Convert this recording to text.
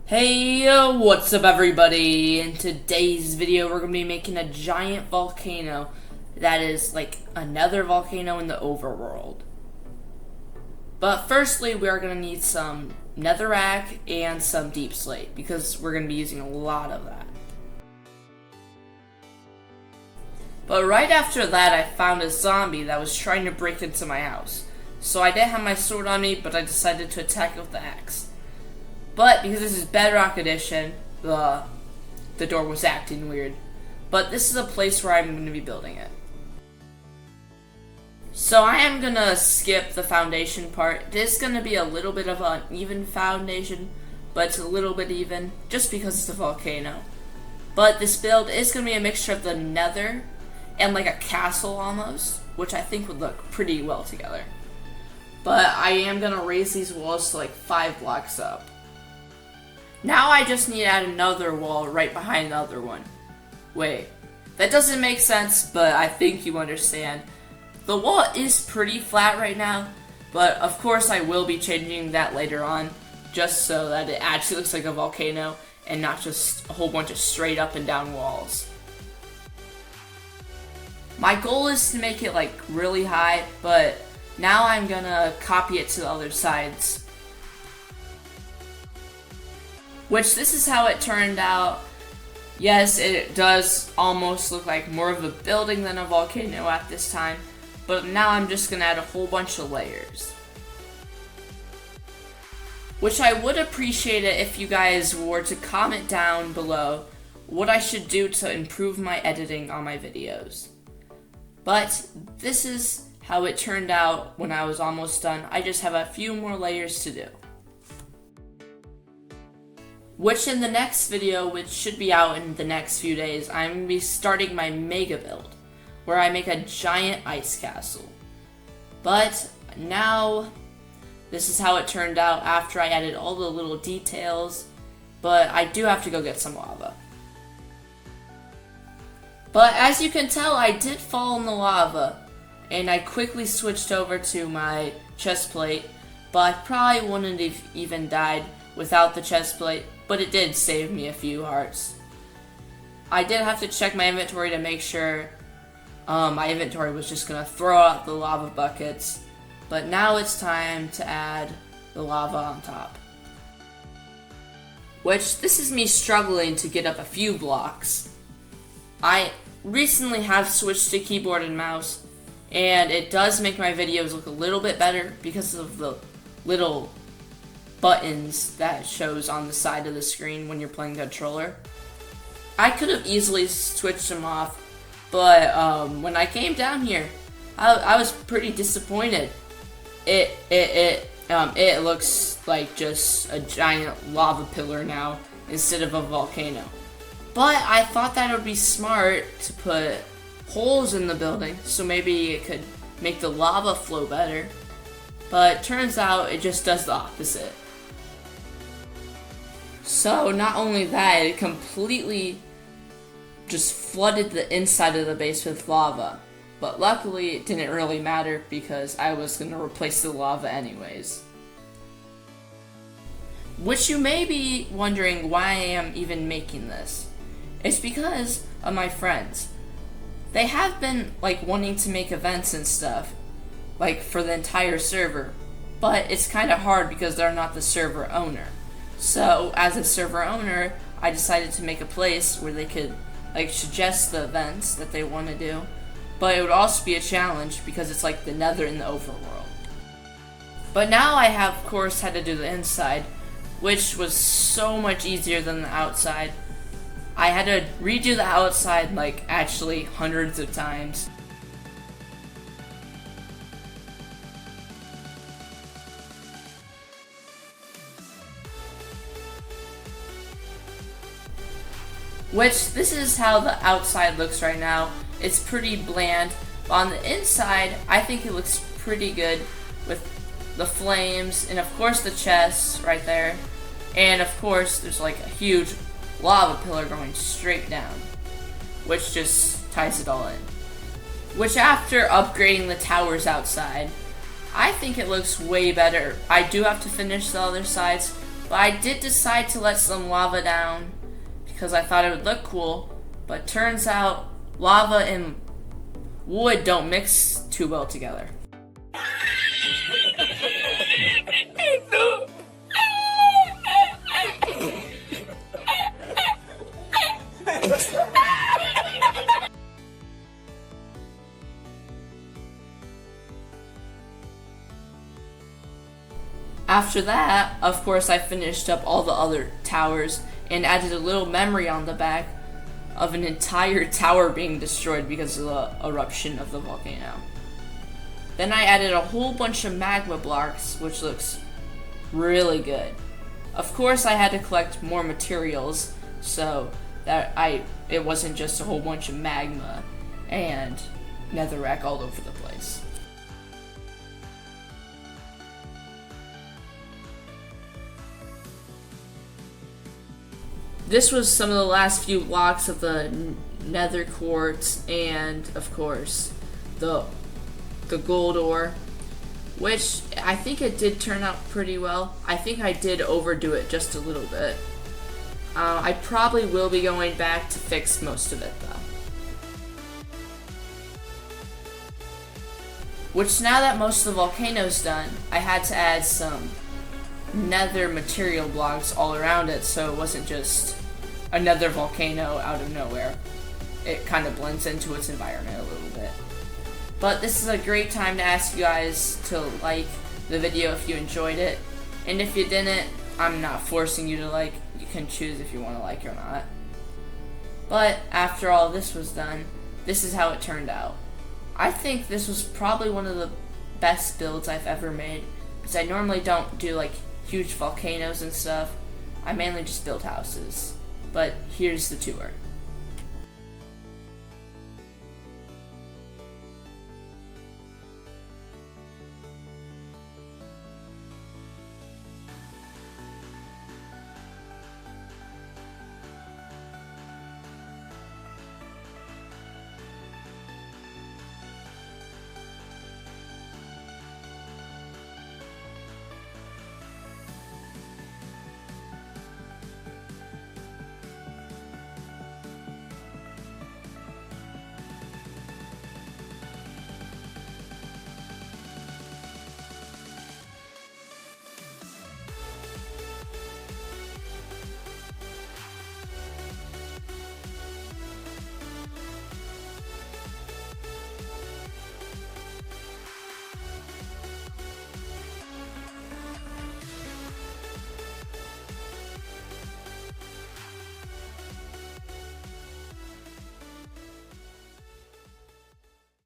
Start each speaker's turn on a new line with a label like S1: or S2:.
S1: Hey, what's up everybody? In today's video we're going to be making a giant volcano that is like another volcano in the overworld. But firstly we are going to need some netherrack and some deep slate because we're going to be using a lot of that. But right after that I found a zombie that was trying to break into my house. So I didn't have my sword on me, but I decided to attack it with the axe. But because this is Bedrock Edition, the door was acting weird. But this is a place where I'm going to be building it. So I am going to skip the foundation part. It is going to be a little bit of an uneven foundation, but it's a little bit even, just because it's a volcano. But this build is going to be a mixture of the nether and like a castle almost, which I think would look pretty well together. But I am going to raise these walls to like 5 blocks up. Now I just need to add another wall right behind the other one. Wait, that doesn't make sense, but I think you understand. The wall is pretty flat right now, but of course I will be changing that later on, just so that it actually looks like a volcano and not just a whole bunch of straight up and down walls. My goal is to make it like really high, but now I'm gonna copy it to the other sides. Which, this is how it turned out. Yes, it does almost look like more of a building than a volcano at this time, but now I'm just gonna add a whole bunch of layers. Which I would appreciate it if you guys were to comment down below what I should do to improve my editing on my videos. But this is how it turned out when I was almost done. I just have a few more layers to do. Which in the next video, which should be out in the next few days, I'm going to be starting my mega build, where I make a giant ice castle. But now, this is how it turned out after I added all the little details, but I do have to go get some lava. But as you can tell, I did fall in the lava, and I quickly switched over to my chest plate, but I probably wouldn't have even died without the chest plate, but it did save me a few hearts. I did have to check my inventory to make sure my inventory was just gonna throw out the lava buckets, but now it's time to add the lava on top. Which, this is me struggling to get up a few blocks. I recently have switched to keyboard and mouse, and it does make my videos look a little bit better because of the little buttons that shows on the side of the screen when you're playing the controller. I could have easily switched them off, but when I came down here, I was pretty disappointed. It looks like just a giant lava pillar now instead of a volcano. But I thought that it would be smart to put holes in the building so maybe it could make the lava flow better. But turns out it just does the opposite. So not only that, it completely just flooded the inside of the base with lava. But luckily it didn't really matter because I was going to replace the lava anyways. Which you may be wondering why I am even making this. It's because of my friends. They have been like wanting to make events and stuff, like for the entire server. But it's kind of hard because they're not the server owner. So, as a server owner, I decided to make a place where they could like suggest the events that they want to do, but it would also be a challenge because it's like the nether in the overworld. But now I have, of course, had to do the inside, which was so much easier than the outside. I had to redo the outside like actually hundreds of times. Which, this is how the outside looks right now. It's pretty bland, but on the inside, I think it looks pretty good with the flames, and of course the chests right there. And of course, there's like a huge lava pillar going straight down, which just ties it all in. Which, after upgrading the towers outside, I think it looks way better. I do have to finish the other sides, But I did decide to let some lava down because I thought it would look cool. But turns out lava and wood don't mix too well together. After that, of course, I finished up all the other towers and added a little memory on the back of an entire tower being destroyed because of the eruption of the volcano. Then I added a whole bunch of magma blocks, which looks really good. Of course, I had to collect more materials so that it wasn't just a whole bunch of magma and netherrack all over the place. This was some of the last few blocks of the nether quartz and, of course, the gold ore, which I think it did turn out pretty well. I think I did overdo it just a little bit. I probably will be going back to fix most of it though. Which, now that most of the volcano's done, I had to add some nether material blocks all around it so it wasn't just another volcano out of nowhere. It kind of blends into its environment a little bit. But this is a great time to ask you guys to like the video if you enjoyed it. And if you didn't, I'm not forcing you to like. You can choose if you want to like it or not. But after all this was done, this is how it turned out. I think this was probably one of the best builds I've ever made, because I normally don't do like huge volcanoes and stuff. I mainly just build houses. But here's the tour.